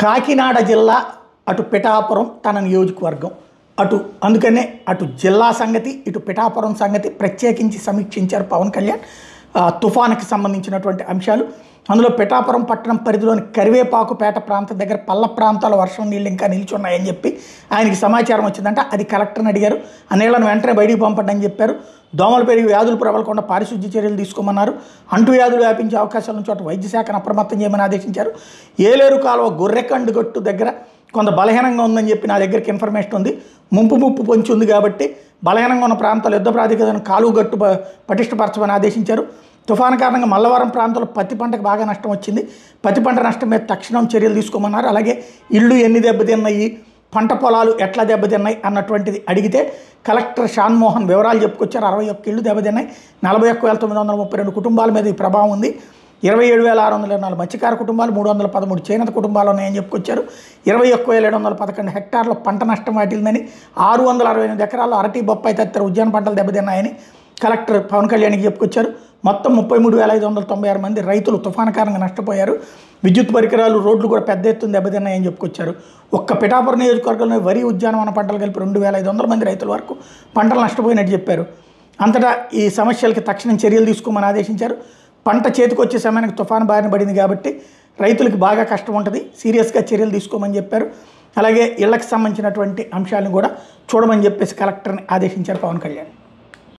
కాకినాడ జిల్లా అటు పిఠాపురం తన నియోజకవర్గం అందుకనే అటు జిల్లా సంగతి ఇటు పిఠాపురం సంగతి ప్రత్యేకించి సమీక్షించారు పవన్ కళ్యాణ్. తుఫానుకి సంబంధించినటువంటి అంశాలు అందులో పిఠాపురం పట్టణం పరిధిలోని కరివేపాకుపేట ప్రాంతం దగ్గర పల్ల ప్రాంతాల వర్షం నీళ్ళు ఇంకా నిలిచున్నాయని చెప్పి ఆయనకి సమాచారం వచ్చిందంట. అది కలెక్టర్ని అడిగారు. ఆ నీళ్లను వెంటనే బయటికి పంపండి అని చెప్పారు. దోమలు పెరిగి వ్యాధులు ప్రబలకుండా పారిశుద్ధ్య చర్యలు తీసుకోమన్నారు. అంటువ్యాధులు వ్యాపించే అవకాశాల నుంచి అటు వైద్య శాఖను అప్రమత్తం చేయమని ఆదేశించారు. ఏలేరు కాలువ గొర్రెకండు గట్టు దగ్గర కొంత బలహీనంగా ఉందని చెప్పి నా దగ్గరికి ఇన్ఫర్మేషన్ ఉంది. ముప్పు పొంచి ఉంది కాబట్టి బలహీనంగా ఉన్న ప్రాంతాలు యుద్ధ ప్రాతిపదికన కాలువ గట్టు పటిష్టపరచమని ఆదేశించారు. తుఫాను కారణంగా మల్లవరం ప్రాంతంలో పత్తి పంటకు బాగా నష్టం వచ్చింది. పత్తి పంట నష్టం మీద తక్షణం చర్యలు తీసుకోమన్నారు. అలాగే ఇళ్ళు ఎన్ని దెబ్బతిన్నాయి, పంట పొలాలు ఎట్లా దెబ్బతిన్నాయి అన్నటువంటిది అడిగితే కలెక్టర్ షాన్మోహన్ వివరాలు చెప్పుకొచ్చారు. 61 ఇళ్ళు దెబ్బతిన్నాయి. 41,932 కుటుంబాల మీద ఈ ప్రభావం ఉంది. 27,624 మత్స్యకార కుటుంబాలు, 313 చేనేత కుటుంబాలు ఉన్నాయని చెప్పుకొచ్చారు. 21,711 హెక్టార్ల పంట నష్టం వాటిల్దని, 668 ఎకరాల్లో అరటి, బొప్పాయి తదితర ఉద్యాన పంటలు దెబ్బతిన్నాయని కలెక్టర్ పవన్ కళ్యాణ్కి చెప్పుకొచ్చారు. మొత్తం 33,596 మంది రైతులు తుఫాను కారణంగా నష్టపోయారు. విద్యుత్ పరికరాలు, రోడ్లు కూడా పెద్ద ఎత్తున దెబ్బతిన్నాయని చెప్పుకొచ్చారు. ఒక్క పిఠాపురం నియోజకవర్గంలో వరి, ఉద్యానవన పంటలు కలిపి 2,500 మంది రైతుల వరకు పంటలు నష్టపోయినట్టు చెప్పారు. అంతటా ఈ సమస్యలకి తక్షణం చర్యలు తీసుకోమని ఆదేశించారు. పంట చేతికొచ్చే సమయానికి తుఫాను బారిన పడింది కాబట్టి రైతులకు బాగా కష్టం ఉంటుంది. సీరియస్గా చర్యలు తీసుకోమని చెప్పారు. అలాగే ఇళ్లకు సంబంధించినటువంటి అంశాలను కూడా చూడమని చెప్పేసి కలెక్టర్ని ఆదేశించారు పవన్ కళ్యాణ్.